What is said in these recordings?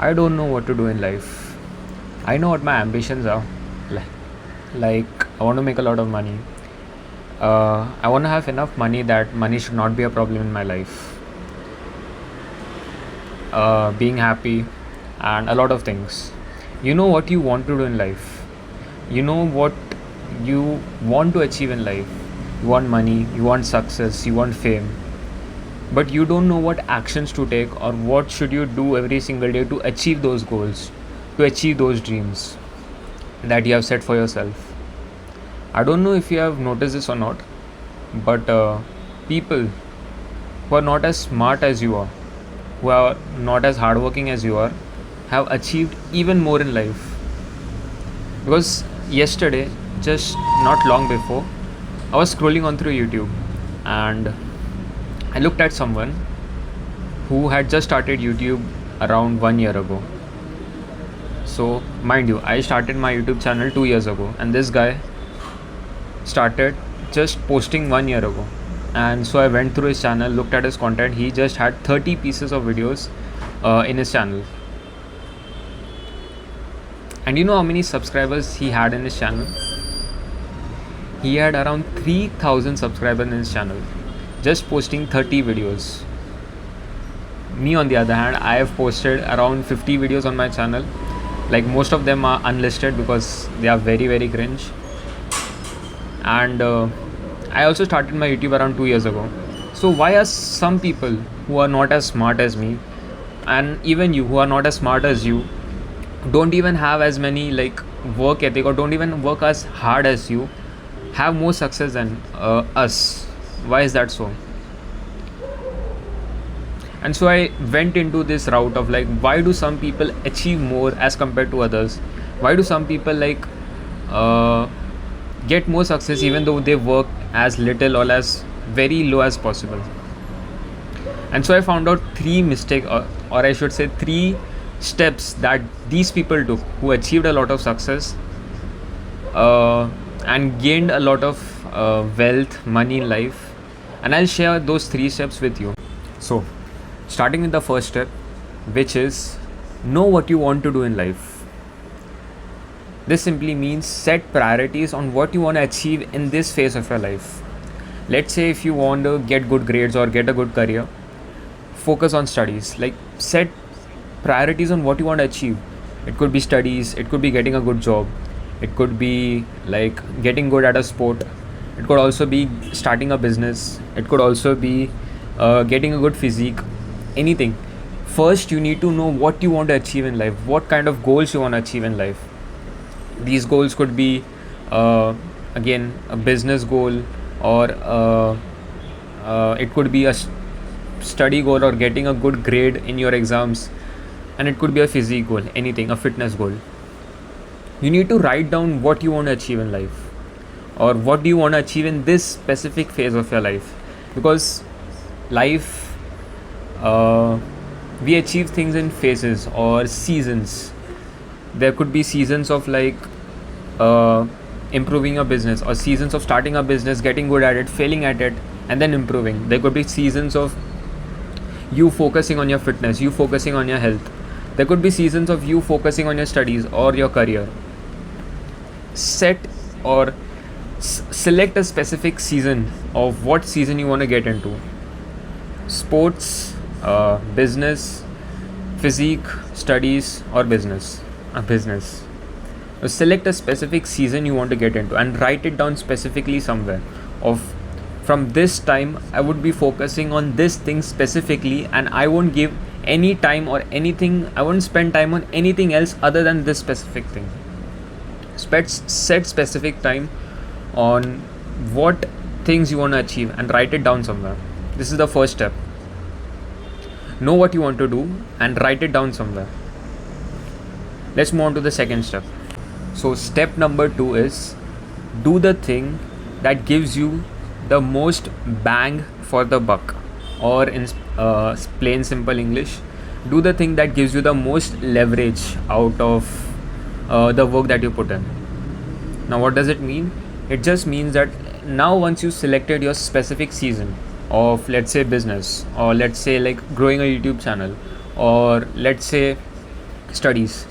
I don't know what to do in life. I know what my ambitions are. Like, I want to make a lot of money. I want to have enough money that money should not be a problem in my life. Being happy, and a lot of things. You know what you want to do in life. You know what you want to achieve in life. You want money, you want success, you want fame. But you don't know what actions to take or what should you do every single day to achieve those goals, to achieve those dreams that you have set for yourself. I don't know if you have noticed this or not, but people who are not as smart as you are, who are not as hardworking as you are, have achieved even more in life. Because yesterday, just not long before, I was scrolling on through YouTube and I looked at someone who had just started YouTube around 1 year ago. So, mind you, I started my YouTube channel 2 years ago, and this guy started just posting 1 year ago. And so I went through his channel, looked at his content. He just had 30 pieces of videos in his channel. And you know how many subscribers he had in his channel? He had around 3,000 subscribers in his channel, just posting 30 videos. Me, on the other hand, I have posted around 50 videos on my channel. Like, most of them are unlisted because they are very, very cringe. And I also started my YouTube around 2 years ago. So why are some people who are not as smart as me, and even you who are not as smart as you, don't even have as many like work ethic, or don't even work as hard as you, have more success than us? Why is that so? And so I went into this route of like, why do some people achieve more as compared to others? Why do some people like get more success even though they work as little or as very low as possible? And so I found out three mistakes, or I should say three steps that these people took who achieved a lot of success and gained a lot of wealth, money in life. And I'll share those three steps with you. So, starting with the first step, which is know what you want to do in life. This simply means set priorities on what you want to achieve in this phase of your life. Let's say if you want to get good grades or get a good career, focus on studies. Like, set priorities on what you want to achieve. It could be studies, it could be getting a good job, it could be like getting good at a sport, it could also be starting a business, it could also be getting a good physique, anything. First, you need to know what you want to achieve in life, what kind of goals you want to achieve in life. These goals could be again a business goal, or it could be a study goal or getting a good grade in your exams, and it could be a physique goal, anything, a fitness goal. You need to write down what you want to achieve in life, or what do you want to achieve in this specific phase of your life. Because life, we achieve things in phases or seasons. There could be seasons of like improving a business, or seasons of starting a business, getting good at it, failing at it, and then improving. There could be seasons of you focusing on your fitness, you focusing on your health. There could be seasons of you focusing on your studies or your career. Set or select a specific season of what season you want to get into. Sports, business, physique, studies, or business. Business. Select a specific season you want to get into and write it down specifically somewhere. From this time, I would be focusing on this thing specifically, and I won't give any time or anything. I won't spend time on anything else other than this specific thing. Set specific time on what things you want to achieve and write it down somewhere. This is the first step. Know what you want to do and write it down somewhere. Let's move on to the second step. So step number 2 is do the thing that gives you the most bang for the buck, or in plain simple English, do the thing that gives you the most leverage out of the work that you put in. Now, what does it mean? It just means that now once you selected your specific season of, let's say, business, or let's say like growing a YouTube channel, or let's say studies.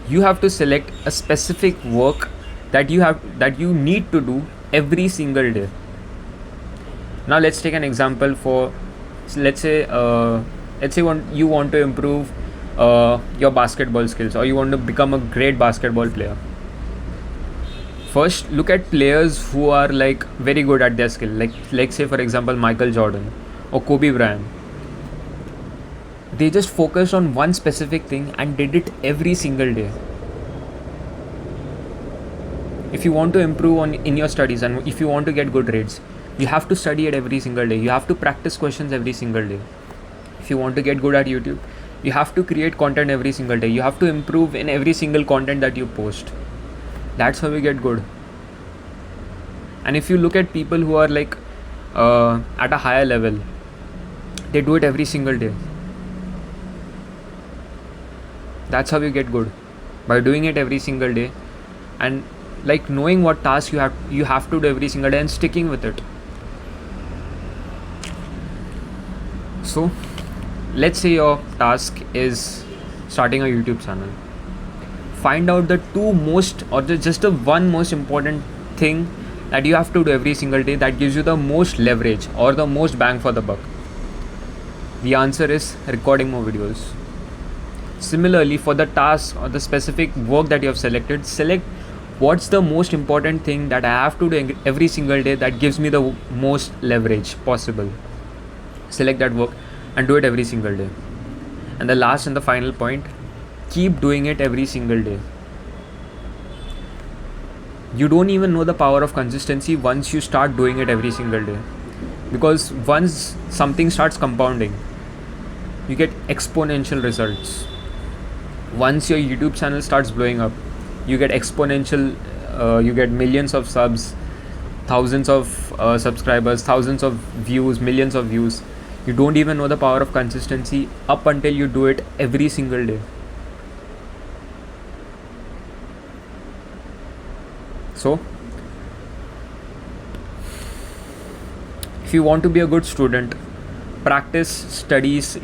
You have to select a specific work that you need to do every single day. Now let's take an example for, let's say you want to improve your basketball skills, or you want to become a great basketball player. First, look at players who are like very good at their skill, like say for example Michael Jordan or Kobe Bryant. They just focused on one specific thing and did it every single day. If you want to improve in your studies, and if you want to get good grades, you have to study it every single day. You have to practice questions every single day. If you want to get good at YouTube, you have to create content every single day. You have to improve in every single content that you post. That's how you get good. And if you look at people who are like at a higher level, they do it every single day. That's how you get good, by doing it every single day, and like knowing what task you have to do every single day and sticking with it. So let's say your task is starting a YouTube channel. Find out the two most, or just the one most important thing that you have to do every single day that gives you the most leverage or the most bang for the buck. The answer is recording more videos. Similarly, for the task or the specific work that you have selected, select what's the most important thing that I have to do every single day that gives me the most leverage possible. Select that work and do it every single day. And the last and the final point, keep doing it every single day. You don't even know the power of consistency once you start doing it every single day. Because once something starts compounding, you get exponential results. Once your YouTube channel starts blowing up, you get exponential, you get millions of subs, thousands of subscribers, thousands of views, millions of views. You don't even know the power of consistency up until you do it every single day. So, if you want to be a good student, practice studies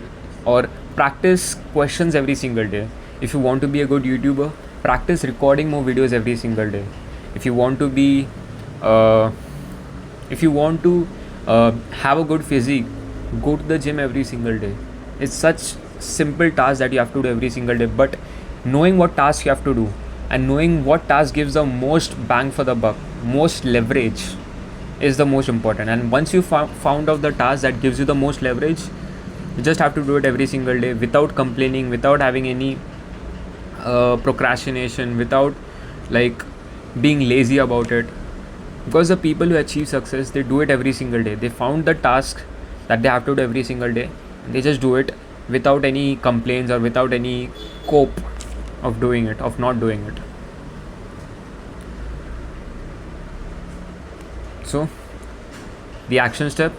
or practice questions every single day. If you want to be a good YouTuber, practice recording more videos every single day. If you want to be, have a good physique, go to the gym every single day. It's such simple tasks that you have to do every single day, but knowing what task you have to do and knowing what task gives the most bang for the buck, most leverage, is the most important. And once you found out the task that gives you the most leverage, you just have to do it every single day without complaining, without having any procrastination, without like being lazy about it. Because the people who achieve success, they do it every single day. They found the task that they have to do every single day, and they just do it without any complaints or without any cope of doing it, of not doing it. So the action step: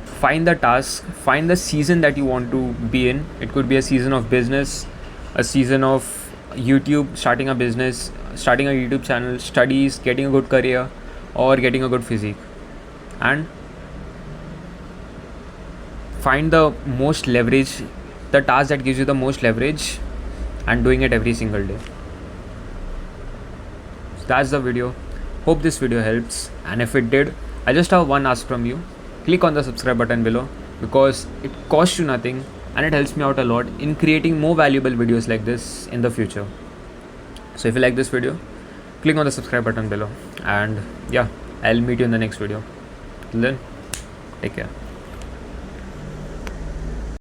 find the task, find the season that you want to be in. It could be a season of business, a season of YouTube, starting a business, starting a YouTube channel, studies, getting a good career, or getting a good physique. And find the most leverage, the task that gives you the most leverage, and doing it every single day. So that's the video. Hope this video helps, and if it did, I just have one ask from you. Click on the subscribe button below, because it costs you nothing and it helps me out a lot in creating more valuable videos like this in the future. So if you like this video, click on the subscribe button below, and yeah, I'll meet you in the next video. Till then, take care.